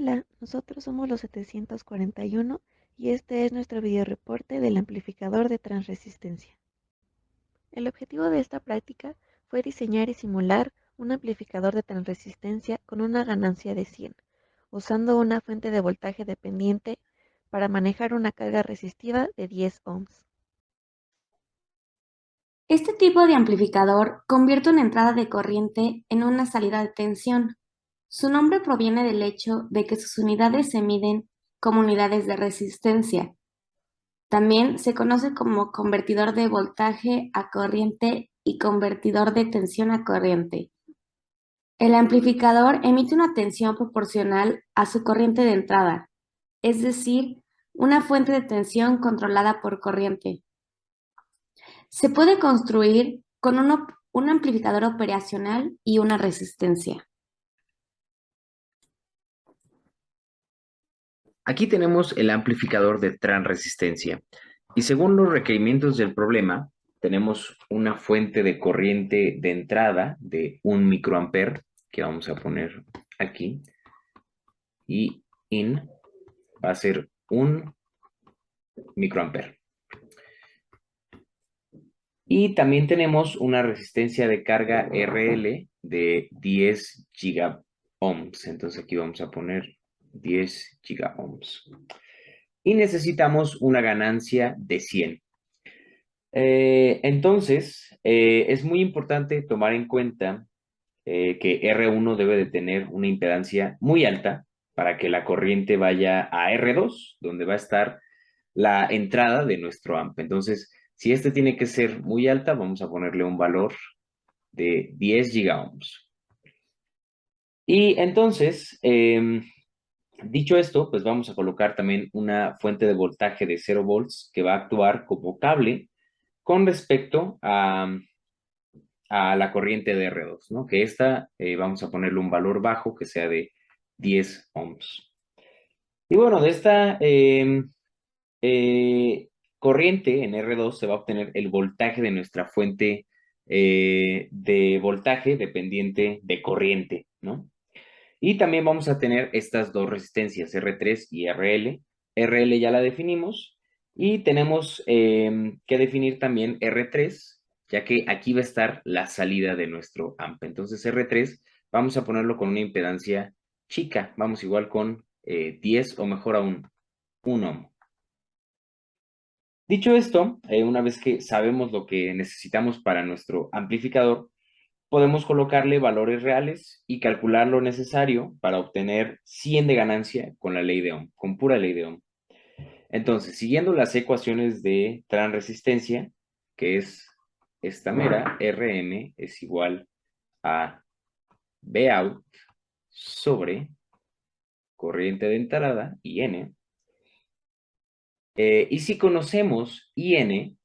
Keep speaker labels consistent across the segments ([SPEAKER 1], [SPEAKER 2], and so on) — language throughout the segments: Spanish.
[SPEAKER 1] Hola, nosotros somos los 741 y este es nuestro videoreporte del amplificador de transresistencia. El objetivo de esta práctica fue diseñar y simular un amplificador de transresistencia con una ganancia de 100, usando una fuente de voltaje dependiente para manejar una carga resistiva de 10 ohms.
[SPEAKER 2] Este tipo de amplificador convierte una entrada de corriente en una salida de tensión. Su nombre proviene del hecho de que sus unidades se miden como unidades de resistencia. También se conoce como convertidor de voltaje a corriente y convertidor de tensión a corriente. El amplificador emite una tensión proporcional a su corriente de entrada, es decir, una fuente de tensión controlada por corriente. Se puede construir con un amplificador operacional y una resistencia.
[SPEAKER 3] Aquí tenemos el amplificador de transresistencia y según los requerimientos del problema, tenemos una fuente de corriente de entrada de 1 microamper que vamos a poner aquí y in va a ser 1 microamper. Y también tenemos una resistencia de carga RL de 10 gigaohms. Entonces aquí vamos a poner 10 gigaohms. Y necesitamos una ganancia de 100. Entonces, es muy importante tomar en cuenta que R1 debe de tener una impedancia muy alta para que la corriente vaya a R2, donde va a estar la entrada de nuestro amp. Entonces, si este tiene que ser muy alta, vamos a ponerle un valor de 10 gigaohms. Y entonces, dicho esto, pues vamos a colocar también una fuente de voltaje de 0 volts que va a actuar como cable con respecto a la corriente de R2, ¿no? Que esta vamos a ponerle un valor bajo que sea de 10 ohms. Y bueno, de esta corriente en R2 se va a obtener el voltaje de nuestra fuente de voltaje dependiente de corriente, ¿no? Y también vamos a tener estas dos resistencias, R3 y RL. RL ya la definimos y tenemos que definir también R3, ya que aquí va a estar la salida de nuestro amp. Entonces R3 vamos a ponerlo con una impedancia chica, vamos igual con 10 o mejor aún 1 ohm. Dicho esto, una vez que sabemos lo que necesitamos para nuestro amplificador, podemos colocarle valores reales y calcular lo necesario para obtener 100 de ganancia con la ley de Ohm, con pura ley de Ohm. Entonces, siguiendo las ecuaciones de transresistencia, que es esta mera, Rm es igual a Vout sobre corriente de entrada, IN. Y si conocemos IN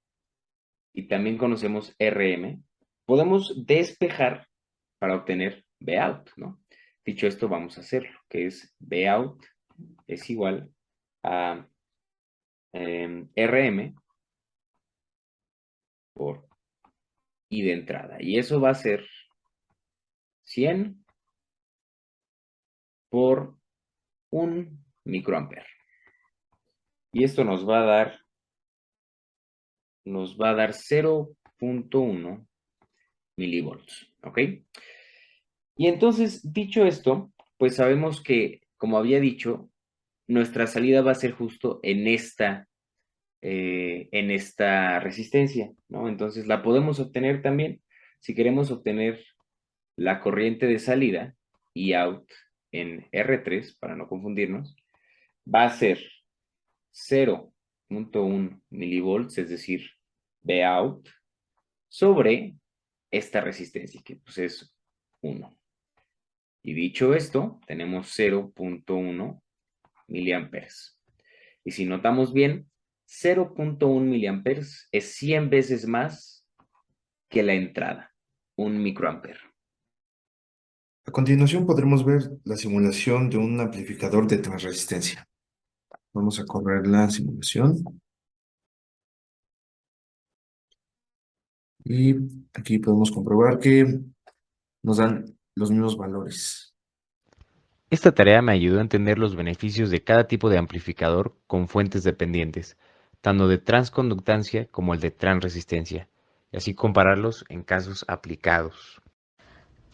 [SPEAKER 3] y también conocemos Rm, podemos despejar para obtener Vout, ¿no? Dicho esto, vamos a hacerlo, que es Vout es igual a Rm por I de entrada. Y eso va a ser 100 por 1 microamper. Y esto nos va a dar 0.1 milivolts, ¿ok? Y entonces, dicho esto, pues sabemos que, como había dicho, nuestra salida va a ser justo en esta resistencia, ¿no? Entonces la podemos obtener también. Si queremos obtener la corriente de salida, y out en R3, para no confundirnos, va a ser 0.1 milivolts, es decir, Vout, sobre esta resistencia, que pues es 1. Y dicho esto, tenemos 0.1 miliamperes. Y si notamos bien, 0.1 miliamperes es 100 veces más que la entrada, 1 microamper.
[SPEAKER 4] A continuación podremos ver la simulación de un amplificador de transresistencia. Vamos a correr la simulación y aquí podemos comprobar que nos dan los mismos valores.
[SPEAKER 5] Esta tarea me ayudó a entender los beneficios de cada tipo de amplificador con fuentes dependientes, tanto de transconductancia como el de transresistencia, y así compararlos en casos aplicados.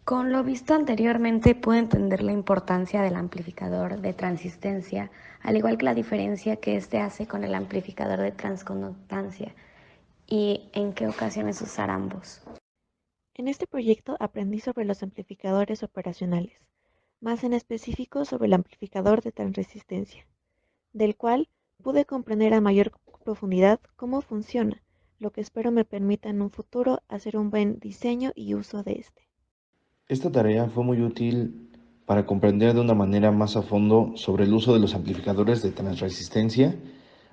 [SPEAKER 2] Con lo visto anteriormente pude entender la importancia del amplificador de transistencia, al igual que la diferencia que éste hace con el amplificador de transconductancia y en qué ocasiones usar ambos.
[SPEAKER 1] En este proyecto aprendí sobre los amplificadores operacionales, más en específico sobre el amplificador de transresistencia, del cual pude comprender a mayor profundidad cómo funciona, lo que espero me permita en un futuro hacer un buen diseño y uso de este.
[SPEAKER 4] Esta tarea fue muy útil para comprender de una manera más a fondo sobre el uso de los amplificadores de transresistencia,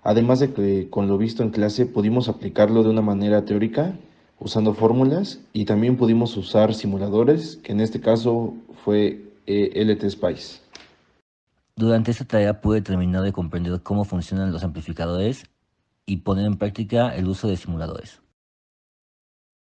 [SPEAKER 4] además de que con lo visto en clase pudimos aplicarlo de una manera teórica usando fórmulas y también pudimos usar simuladores, que en este caso fue LT Spice.
[SPEAKER 6] Durante esta tarea pude terminar de comprender cómo funcionan los amplificadores y poner en práctica el uso de simuladores.